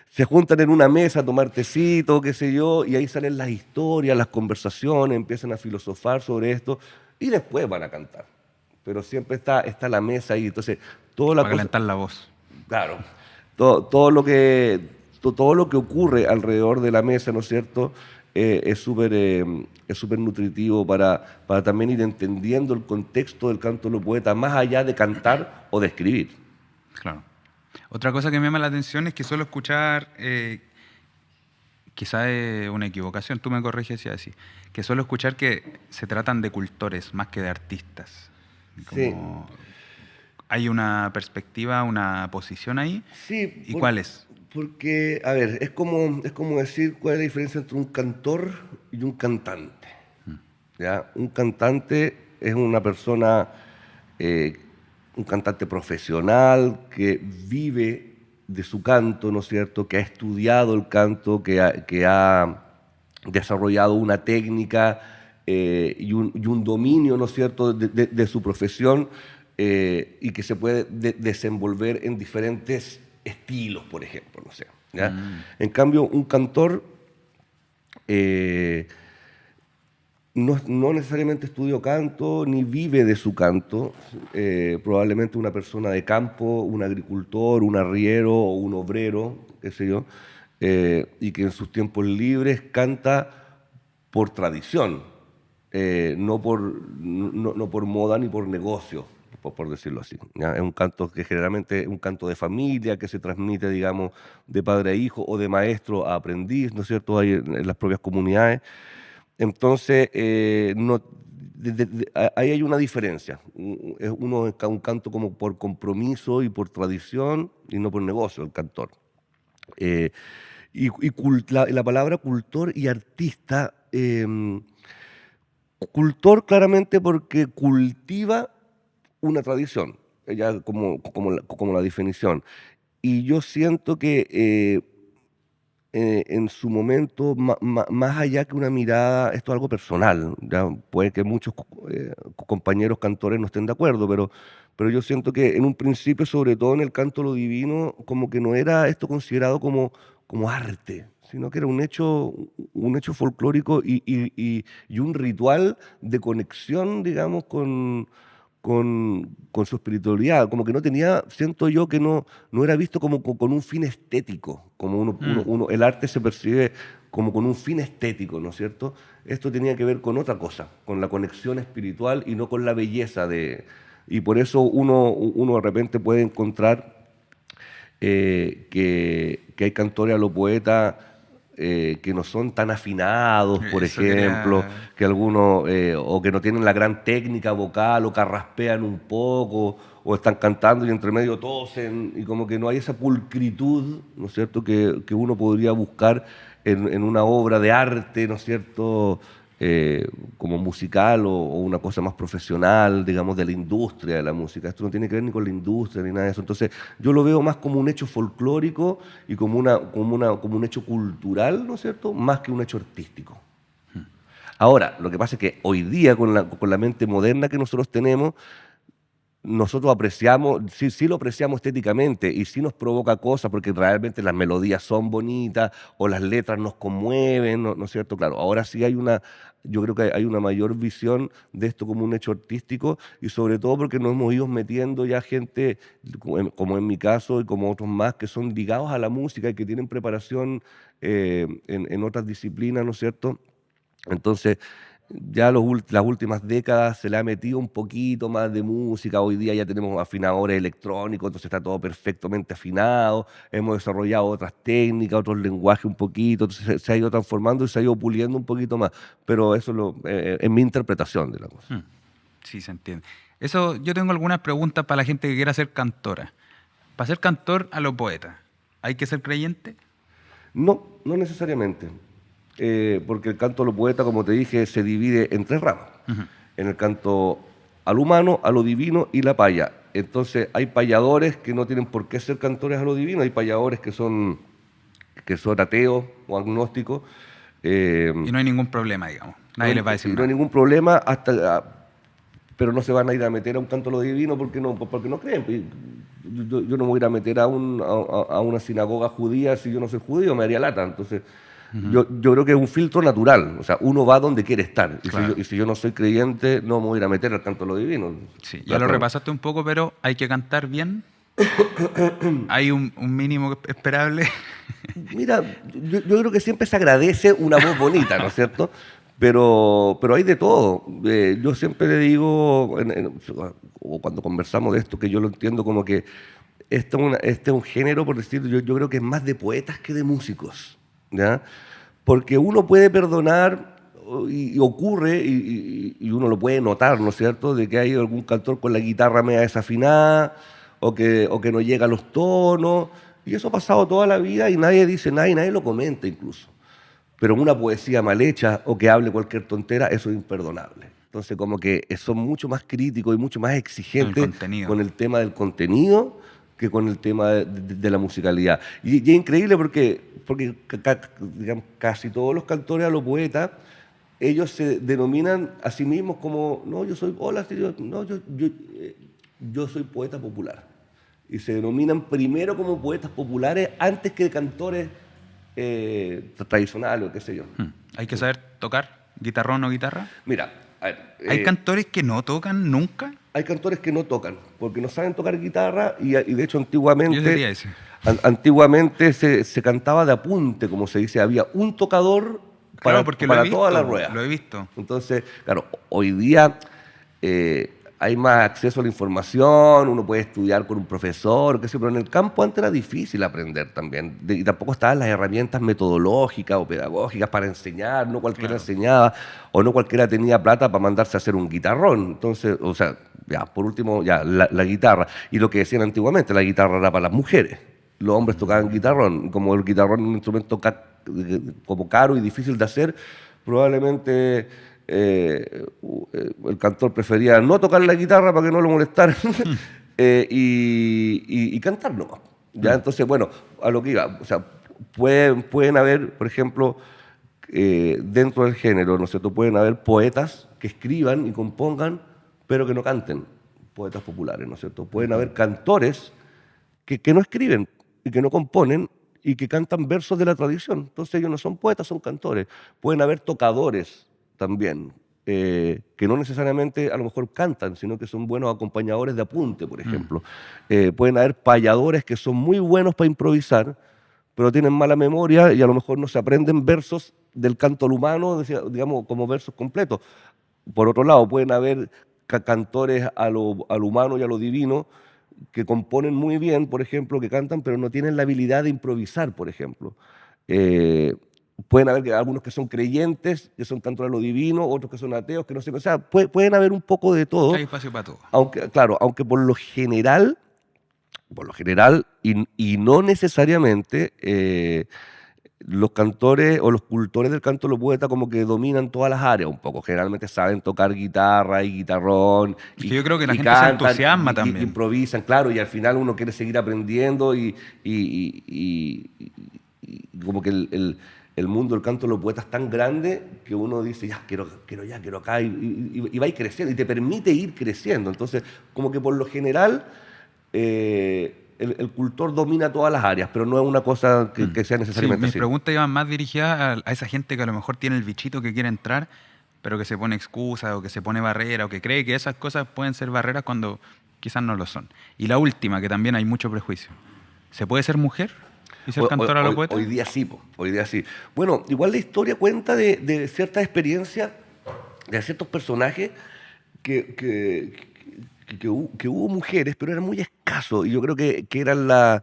se juntan en una mesa a tomar tecito, qué sé yo, y ahí salen las historias, las conversaciones, empiezan a filosofar sobre esto, y después van a cantar. Pero siempre está la mesa ahí, entonces toda la Para cosa, calentar la voz. claro, todo lo que ocurre alrededor de la mesa, ¿no es cierto? Es súper nutritivo para también ir entendiendo el contexto del canto de los poetas, más allá de cantar o de escribir. Claro. Otra cosa que me llama la atención es que suelo escuchar, quizá es una equivocación, tú me corriges si es así, que suelo escuchar que se tratan de cultores más que de artistas. Sí, Como hay una perspectiva, una posición ahí. sí, ¿Y cuál es? porque, a ver, es como decir cuál es la diferencia entre un cantor y un cantante. ¿Ya? Un cantante es una persona, eh, un cantante profesional que vive de su canto, ¿no es cierto? Que ha estudiado el canto, que ha desarrollado una técnica y un dominio, ¿no es cierto?, de su profesión y que se puede desenvolver en diferentes estilos, por ejemplo, no sé. ¿Ya? Mm, En cambio, un cantor eh, no necesariamente estudió canto ni vive de su canto, probablemente una persona de campo, un agricultor, un arriero o un obrero, qué sé yo, y que en sus tiempos libres canta por tradición, no por moda ni por negocio, por decirlo así. ¿Ya? Es un canto que generalmente es un canto de familia que se transmite, digamos, de padre a hijo o de maestro a aprendiz, ¿no es cierto?, ahí en las propias comunidades. Entonces, ahí hay una diferencia. Uno es un canto como por compromiso y por tradición y no por negocio, el cantor. Eh, la palabra cultor y artista, cultor claramente porque cultiva una tradición, ya como la definición. Y yo siento que en su momento, más allá que una mirada, esto es algo personal, ya puede que muchos compañeros cantores no estén de acuerdo, pero yo siento que en un principio, sobre todo en el canto lo divino, como que no era esto considerado como arte, sino que era un hecho folclórico y un ritual de conexión, digamos, con su espiritualidad, como que no tenía, siento yo que no era visto como con un fin estético, como mm. el arte se percibe como con un fin estético, ¿no es cierto? Esto tenía que ver con otra cosa, con la conexión espiritual y no con la belleza de... Y por eso uno de repente puede encontrar que hay cantores a los poetas que no son tan afinados, por Eso ejemplo, quería... que algunos, o que no tienen la gran técnica vocal, o carraspean un poco, o están cantando y entre medio tosen, y como que no hay esa pulcritud, ¿no es cierto?, que uno podría buscar en una obra de arte, ¿no es cierto?, como musical o una cosa más profesional, digamos, de la industria de la música. Esto no tiene que ver ni con la industria ni nada de eso. Entonces, yo lo veo más como un hecho folclórico y como un hecho cultural, ¿no es cierto?, más que un hecho artístico. Ahora, lo que pasa es que hoy día, con la mente moderna que nosotros tenemos, nosotros apreciamos, sí lo apreciamos estéticamente y sí nos provoca cosas porque realmente las melodías son bonitas o las letras nos conmueven, ¿no es cierto? Claro, ahora sí yo creo que hay una mayor visión de esto como un hecho artístico y sobre todo porque nos hemos ido metiendo ya gente, como en mi caso y como otros más, que son ligados a la música y que tienen preparación en otras disciplinas, ¿no es cierto? Entonces, ya las últimas décadas se le ha metido un poquito más de música. Hoy día ya tenemos afinadores electrónicos, entonces está todo perfectamente afinado. Hemos desarrollado otras técnicas, otros lenguajes un poquito. Entonces se ha ido transformando y se ha ido puliendo un poquito más. Pero eso es mi interpretación de la cosa. Sí, se entiende. Eso, yo tengo algunas preguntas para la gente que quiera ser cantora. Para ser cantor a lo poeta, ¿hay que ser creyente? No, no necesariamente. Porque el canto a lo poeta, como te dije, se divide en tres ramas. En el canto al humano, a lo divino y la paya. Entonces hay payadores que no tienen por qué ser cantores a lo divino, hay payadores que son ateos o agnósticos. Y no hay ningún problema, digamos. Nadie les va a decir Y no nada. hay ningún problema, pero no se van a ir a meter a un canto a lo divino porque no creen. Pues, yo no me voy a ir a meter a una sinagoga judía si yo no soy judío, me haría lata. Entonces, yo creo que es un filtro natural. O sea, uno va donde quiere estar. Claro. Y si yo no soy creyente, no me voy a ir a meter al canto a lo divino. Sí, ya lo repasaste un poco, pero hay que cantar bien. Hay un mínimo esperable. Mira, yo creo que siempre se agradece una voz bonita, ¿no es cierto? Pero hay de todo. Yo siempre le digo, o cuando conversamos de esto, que yo lo entiendo como que este es un género, por decirlo, yo creo que es más de poetas que de músicos, ¿ya? Porque uno puede perdonar y ocurre, y uno lo puede notar, ¿no es cierto?, de que hay algún cantor con la guitarra media desafinada o que no llega a los tonos, y eso ha pasado toda la vida y nadie dice nada y nadie lo comenta incluso. Pero una poesía mal hecha o que hable cualquier tontera, eso es imperdonable. Entonces, como que son mucho más críticos y mucho más exigentes con el tema del contenido que con el tema de la musicalidad. Y es increíble porque digamos, casi todos los cantores a los poetas, ellos se denominan a sí mismos como, no, yo soy, hola, yo soy poeta popular. Y se denominan primero como poetas populares antes que cantores tradicionales o qué sé yo. ¿Hay que saber tocar guitarrón o guitarra? Mira, a ver, ¿hay cantores que no tocan nunca? Hay cantores que no tocan, porque no saben tocar guitarra y de hecho antiguamente... Yo sería ese. Antiguamente se cantaba de apunte, como se dice, había un tocador para toda la rueda. Lo he visto. Entonces, claro, hoy día hay más acceso a la información, uno puede estudiar con un profesor, qué sé, pero en el campo antes era difícil aprender también. Y tampoco estaban las herramientas metodológicas o pedagógicas para enseñar, no cualquiera enseñaba, o no cualquiera tenía plata para mandarse a hacer un guitarrón. Entonces, o sea, ya, por último, ya, la guitarra. Y lo que decían antiguamente, la guitarra era para las mujeres. Los hombres tocaban guitarrón. Como el guitarrón es un instrumento como caro y difícil de hacer, probablemente el cantor prefería no tocar la guitarra para que no lo molestaran y cantar nomás. ¿Ya? Entonces, bueno, a lo que iba, o sea, pueden haber, por ejemplo, dentro del género, ¿no es cierto?, pueden haber poetas que escriban y compongan, pero que no canten, poetas populares, ¿no es cierto? Pueden haber cantores que no escriben y que no componen y que cantan versos de la tradición. Entonces ellos no son poetas, son cantores. Pueden haber tocadores también, que no necesariamente a lo mejor cantan, sino que son buenos acompañadores de apunte, por ejemplo. Pueden haber payadores que son muy buenos para improvisar, pero tienen mala memoria y a lo mejor no se aprenden versos del canto al humano, digamos, como versos completos. Por otro lado, pueden haber cantores al humano y a lo divino que componen muy bien, por ejemplo, que cantan, pero no tienen la habilidad de improvisar, por ejemplo. Pueden haber algunos que son creyentes, que son cantores a lo divino, otros que son ateos, que no sé, o sea, pueden haber un poco de todo. Hay espacio para todo. Aunque por lo general, y no necesariamente, los cantores o los cultores del canto de los poetas como que dominan todas las áreas un poco. Generalmente saben tocar guitarra y guitarrón Es que yo creo que la y gente se cantan entusiasma y también. improvisan, claro, y al final uno quiere seguir aprendiendo y como que el mundo del canto de los poetas es tan grande que uno dice, ya, quiero acá, y va a ir creciendo, y te permite ir creciendo. Entonces, como que por lo general, el cultor domina todas las áreas, pero no es una cosa Mm. que sea Sí, necesariamente mis así. preguntas iban más dirigidas a esa gente que a lo mejor tiene el bichito que quiere entrar, pero que se pone excusa o que se pone barrera o que cree que esas cosas pueden ser barreras cuando quizás no lo son. Y la última, que también hay mucho prejuicio. ¿Se puede ser mujer y ser cantora o poeta? Hoy día sí, po, hoy día sí. Bueno, igual la historia cuenta de ciertas experiencias, de ciertos personajes que hubo mujeres, pero eran muy escasos, y yo creo que eran las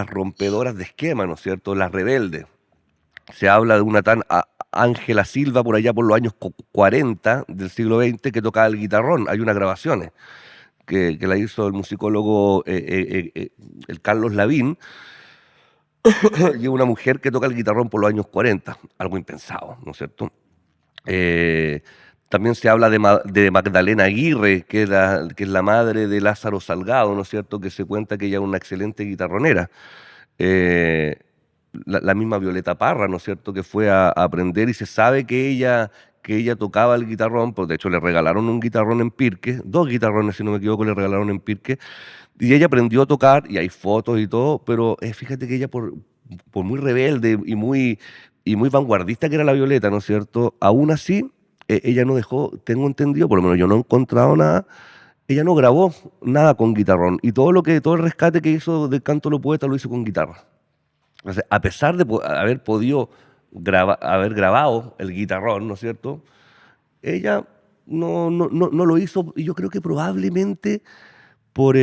rompedoras de esquema, ¿no es cierto? Las rebeldes. Se habla de una tan Ángela Silva por allá por los años 40 del siglo XX que tocaba el guitarrón. Hay unas grabaciones que la hizo el musicólogo el Carlos Lavín, y es una mujer que toca el guitarrón por los años 40, algo impensado, ¿no es cierto? Eh, También se habla de Magdalena Aguirre, que es la madre de Lázaro Salgado, ¿no es cierto? Que se cuenta que ella es una excelente guitarronera. Eh, la misma Violeta Parra, ¿no es cierto?, que fue a aprender, y se sabe que ella tocaba el guitarrón, pues de hecho le regalaron un guitarrón en Pirque, dos guitarrones si no me equivoco le regalaron en Pirque, y ella aprendió a tocar, y hay fotos y todo, pero fíjate que ella por muy rebelde y muy vanguardista que era la Violeta, ¿no es cierto?, aún así ella no dejó, tengo entendido, por lo menos yo no he encontrado nada, ella no grabó nada con guitarrón, y todo el rescate que hizo del canto de los poetas lo hizo con guitarra. O sea, a pesar de haber podido haber grabado el guitarrón, ¿no es cierto? Ella no lo hizo, y yo creo que probablemente por,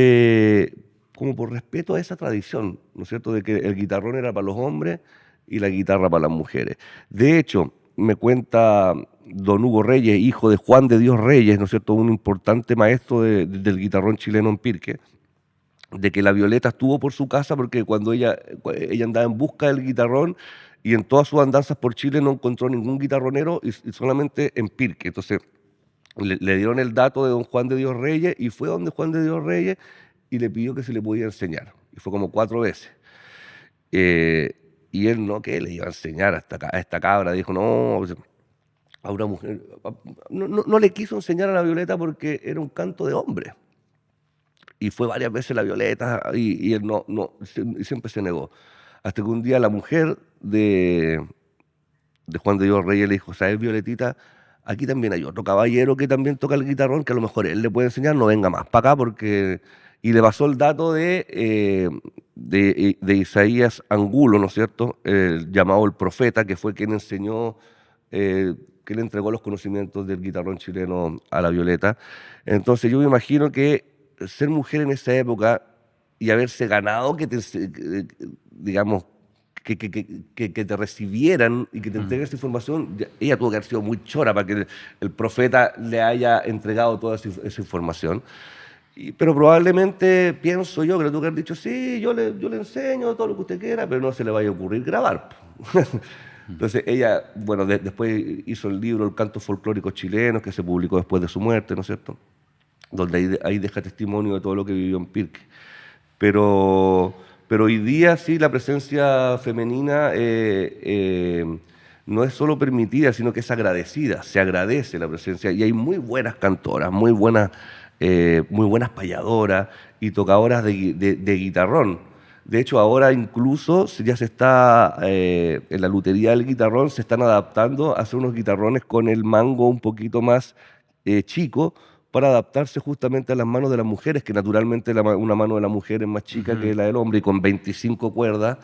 como por respeto a esa tradición, ¿no es cierto?, de que el guitarrón era para los hombres y la guitarra para las mujeres. De hecho, me cuenta don Hugo Reyes, hijo de Juan de Dios Reyes, ¿no es cierto?, un importante maestro del guitarrón chileno en Pirque, de que la Violeta estuvo por su casa porque cuando ella andaba en busca del guitarrón, y en todas sus andanzas por Chile no encontró ningún guitarronero, y solamente en Pirque. Entonces le dieron el dato de don Juan de Dios Reyes, y fue donde Juan de Dios Reyes y le pidió que se le podía enseñar. Y fue como 4 veces. Eh, y él no, que le iba a enseñar a esta cabra. Dijo, no, pues, a una mujer. No le quiso enseñar a la Violeta porque era un canto de hombre. Y fue varias veces la Violeta, y él siempre se negó. Hasta que un día la mujer de Juan de Dios Reyes le dijo, ¿sabes, Violetita? Aquí también hay otro caballero que también toca el guitarrón, que a lo mejor él le puede enseñar, no venga más para acá porque... Y le pasó el dato de Isaías Angulo, ¿no es cierto? Llamado el profeta, que fue quien enseñó, que le entregó los conocimientos del guitarrón chileno a la Violeta. Entonces yo me imagino que ser mujer en esa época y haberse ganado digamos, que te recibieran y que te Mm. entreguen esa información, ella tuvo que haber sido muy chora para que el profeta le haya entregado toda esa información. Pero probablemente, pienso yo, que le tuvo que haber dicho, sí, yo le enseño todo lo que usted quiera, pero no se le vaya a ocurrir grabar. Entonces ella, bueno, después hizo el libro El canto folclórico chileno, que se publicó después de su muerte, ¿no es cierto?, donde ahí deja testimonio de todo lo que vivió en Pirque. Pero, pero hoy día sí la presencia femenina no es solo permitida, sino que es agradecida, se agradece la presencia, y hay muy buenas cantoras, muy buenas payadoras y tocadoras de guitarrón. De hecho, ahora incluso ya se está, en la lutería del guitarrón, se están adaptando a hacer unos guitarrones con el mango un poquito más chico, para adaptarse justamente a las manos de las mujeres, que naturalmente una mano de la mujer es más chica Ujú. que la del hombre, y con 25 cuerdas,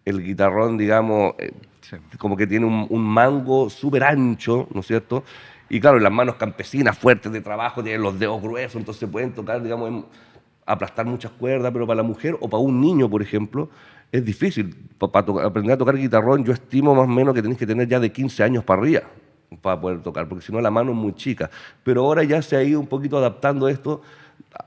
el guitarrón, digamos, Sí. como que tiene un mango súper ancho, ¿no es cierto? Y claro, las manos campesinas fuertes de trabajo tienen los dedos gruesos, entonces pueden tocar, digamos, aplastar muchas cuerdas, pero para la mujer o para un niño, por ejemplo, es difícil. Para aprender a tocar guitarrón, yo estimo más o menos que tenés que tener ya de 15 años para arriba para poder tocar, porque si no la mano es muy chica. Pero ahora ya se ha ido un poquito adaptando esto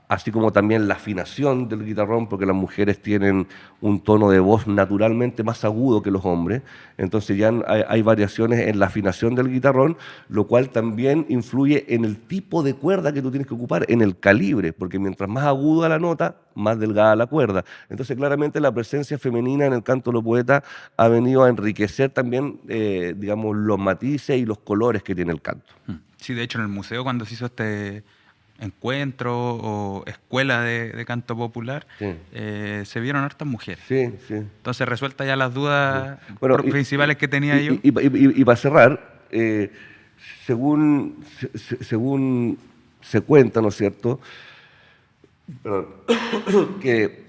así como también la afinación del guitarrón, porque las mujeres tienen un tono de voz naturalmente más agudo que los hombres, entonces ya hay variaciones en la afinación del guitarrón, lo cual también influye en el tipo de cuerda que tú tienes que ocupar, en el calibre, porque mientras más aguda la nota, más delgada la cuerda. Entonces claramente la presencia femenina en el canto de los poetas ha venido a enriquecer también, digamos, los matices y los colores que tiene el canto. Sí, de hecho en el museo cuando se hizo este encuentro o escuela de canto popular, Sí. se vieron hartas mujeres. Sí, sí. Entonces resueltas ya las dudas Bueno, principales que tenía yo. Y para cerrar, según se cuenta, ¿no es cierto? Perdón, que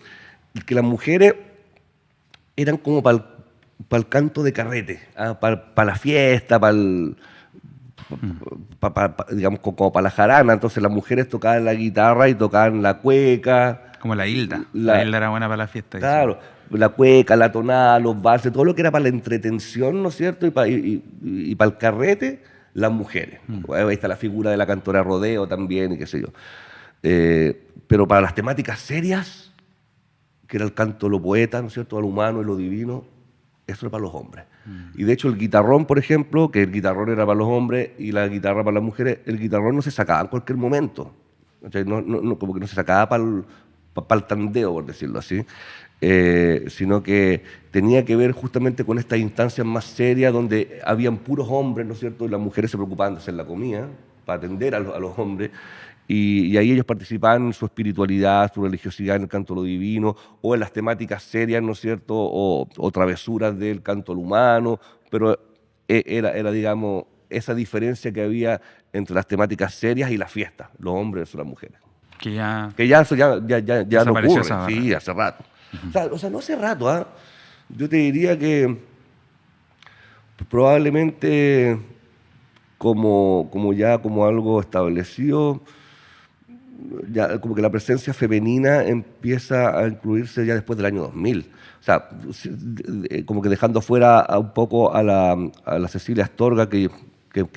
las mujeres eran como para el canto de carrete, para la fiesta, digamos, como para la jarana. Entonces las mujeres tocaban la guitarra y tocaban la cueca. Como la Hilda. La Hilda era buena para la fiesta. Claro, la cueca, la tonada, los valses, todo lo que era para la entretención, ¿no es cierto? Y para el carrete, las mujeres. Ahí está la figura de la cantora Rodeo también, y qué sé yo. Pero para las temáticas serias, que era el canto de lo poeta, ¿no es cierto?, a lo humano y lo divino, eso era para los hombres. Y de hecho el guitarrón, por ejemplo, que el guitarrón era para los hombres y la guitarra para las mujeres, el guitarrón no se sacaba en cualquier momento. O sea, como que no se sacaba para el tandeo, por decirlo así, sino que tenía que ver justamente con estas instancias más serias donde habían puros hombres, ¿no es cierto?, y las mujeres se preocupaban de hacer la comida, para atender a los hombres. Y ahí ellos participaban en su espiritualidad, su religiosidad en el canto a lo divino, o en las temáticas serias, ¿no es cierto?, o travesuras del canto al humano, pero era, digamos, esa diferencia que había entre las temáticas serias y las fiestas, los hombres y las mujeres. Que ya Eso ya no ocurre, esa sí, hace rato. O sea, no hace rato, ¿ah? Yo te diría que probablemente como algo establecido, ya como que la presencia femenina empieza a incluirse ya después del año 2000. O sea, como que dejando fuera un poco a la Cecilia Astorga, que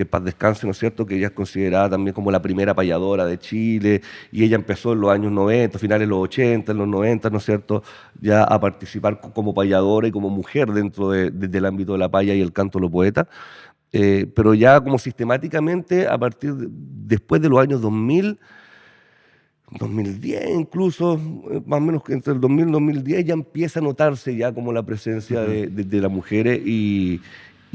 paz descanse, ¿no es cierto?, que ella es considerada también como la primera payadora de Chile, y ella empezó en los años 90, finales de los 80, en los 90, ¿no es cierto?, ya a participar como payadora y como mujer dentro del ámbito de la paya y el canto de los poetas. Pero ya como sistemáticamente, después de los años 2000, 2010 incluso, más o menos que entre el 2000 y 2010 ya empieza a notarse ya como la presencia de las mujeres y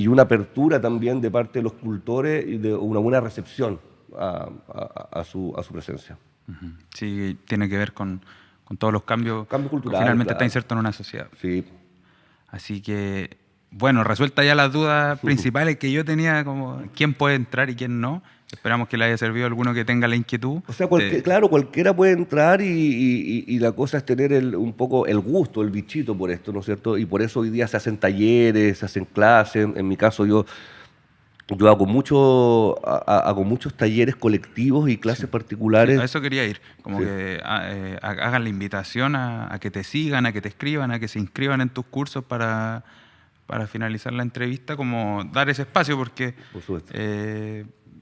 una apertura también de parte de los cultores y de una buena recepción a su presencia. sí tiene que ver con todos los cambios Cambio que cultural, finalmente claro. está inserto en una sociedad. Sí. Así que, bueno, resuelta ya las dudas principales que yo tenía, como quién puede entrar y quién no. Esperamos que le haya servido a alguno que tenga la inquietud. O sea, claro, cualquiera puede entrar y la cosa es tener un poco el gusto, el bichito por esto, ¿no es cierto? Y por eso hoy día se hacen talleres, se hacen clases. En mi caso yo hago muchos talleres colectivos y clases particulares. A eso quería ir, como Sí. que hagan la invitación a que te sigan, a que te escriban, a que se inscriban en tus cursos para finalizar la entrevista, como dar ese espacio, porque Por supuesto.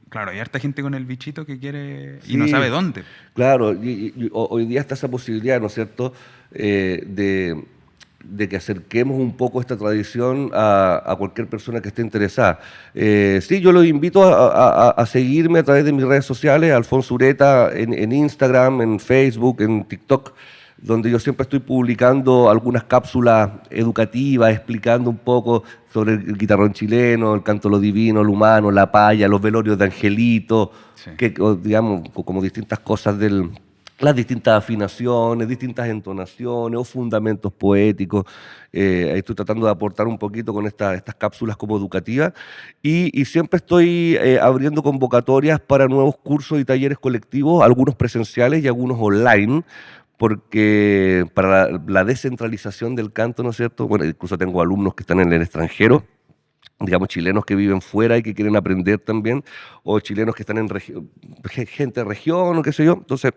claro, hay harta gente con el bichito que quiere y Sí, no sabe dónde. claro, hoy día está esa posibilidad, ¿no es cierto?, de que acerquemos un poco esta tradición a cualquier persona que esté interesada. Sí, yo los invito a seguirme a través de mis redes sociales, Alfonso Ureta, en Instagram, en Facebook, en TikTok, donde yo siempre estoy publicando algunas cápsulas educativas, explicando un poco sobre el guitarrón chileno, el canto a lo divino, lo humano, la paya, los velorios de Angelito, Sí. digamos, como distintas cosas las distintas afinaciones, distintas entonaciones o fundamentos poéticos. Ahí estoy tratando de aportar un poquito con estas cápsulas como educativas y siempre estoy abriendo convocatorias para nuevos cursos y talleres colectivos, algunos presenciales y algunos online, porque para la descentralización del canto, ¿no es cierto? Bueno, incluso tengo alumnos que están en el extranjero, digamos, chilenos que viven fuera y que quieren aprender también, o chilenos que están en gente de región o qué sé yo. Entonces,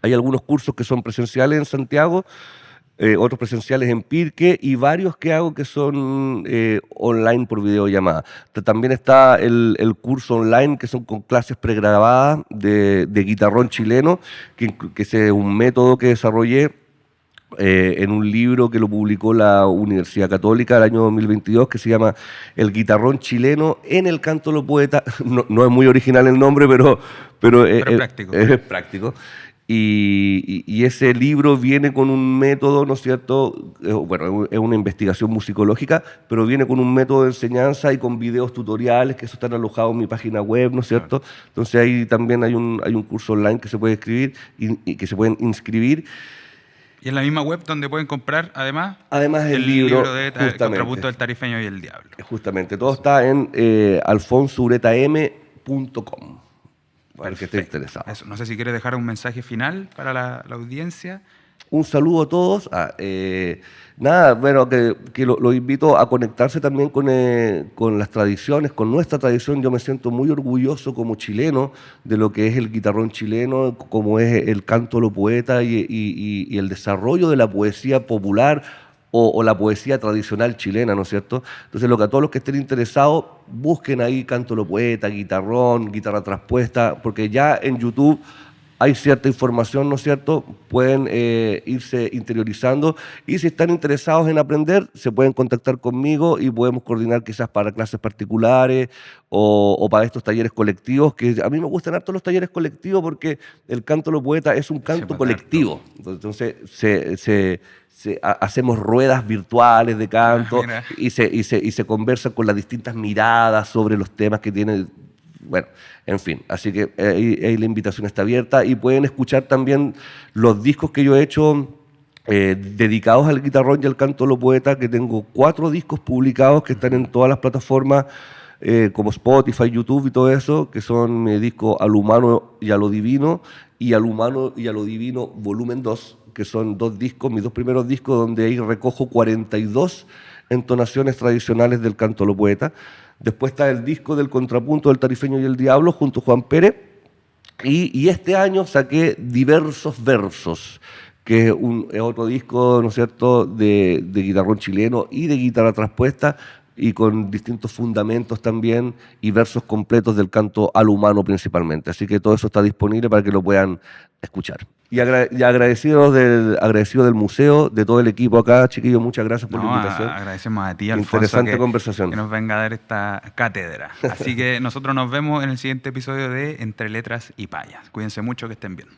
hay algunos cursos que son presenciales en Santiago, otros presenciales en Pirque y varios que hago que son online por videollamada. También está el curso online que son con clases pregrabadas de guitarrón chileno, que es un método que desarrollé en un libro que lo publicó la Universidad Católica el año 2022 que se llama El guitarrón chileno en el canto de los poetas. No, no es muy original el nombre, pero práctico. Es práctico. Y ese libro viene con un método, ¿no es cierto? Bueno, es una investigación musicológica, pero viene con un método de enseñanza y con videos tutoriales, que eso están alojados en mi página web, ¿no es cierto? Entonces ahí también hay un curso online que se puede escribir y que se pueden inscribir. Y en la misma web donde pueden comprar, además el libro de Contrapunto del Tarifeño y el Diablo. Justamente, todo está en alfonsouretam.com, para el que esté interesado. Eso. No sé si quieres dejar un mensaje final para la audiencia. Un saludo a todos. Nada, bueno, que lo invito a conectarse también con las tradiciones, con nuestra tradición. Yo me siento muy orgulloso como chileno de lo que es el guitarrón chileno, como es el canto de los poetas y el desarrollo de la poesía popular o la poesía tradicional chilena, ¿no es cierto? Entonces, a todos los que estén interesados, busquen ahí canto de los poetas, guitarrón, guitarra traspuesta, porque ya en YouTube hay cierta información, ¿no es cierto? Pueden irse interiorizando y si están interesados en aprender, se pueden contactar conmigo y podemos coordinar quizás para clases particulares o para estos talleres colectivos, que a mí me gustan harto los talleres colectivos porque el canto de los poetas es un canto colectivo. Entonces, hacemos ruedas virtuales de canto y se conversa con las distintas miradas sobre los temas que tiene. Bueno, en fin, así que ahí la invitación está abierta y pueden escuchar también los discos que yo he hecho dedicados al guitarrón y al canto de los poetas, que tengo 4 discos publicados que están en todas las plataformas como Spotify, YouTube y todo eso, que son mi disco Al Humano y a lo Divino y Al Humano y a lo Divino volumen 2, que son 2 discos, mis 2 primeros discos donde ahí recojo 42 entonaciones tradicionales del canto de los poetas. Después está el disco del Contrapunto del Tarifeño y el Diablo junto a Juan Pérez. Y este año saqué Diversos Versos, que es otro disco, ¿no es cierto?, de guitarrón chileno y de guitarra traspuesta y con distintos fundamentos también y versos completos del canto al humano principalmente. Así que todo eso está disponible para que lo puedan escuchar. Y agradecido del museo, de todo el equipo acá, chiquillos, muchas gracias por la invitación. Agradecemos a ti, Alfonso, interesante conversación, que nos venga a dar esta cátedra. Así que nosotros nos vemos en el siguiente episodio de Entre Letras y Payas. Cuídense mucho, que estén bien.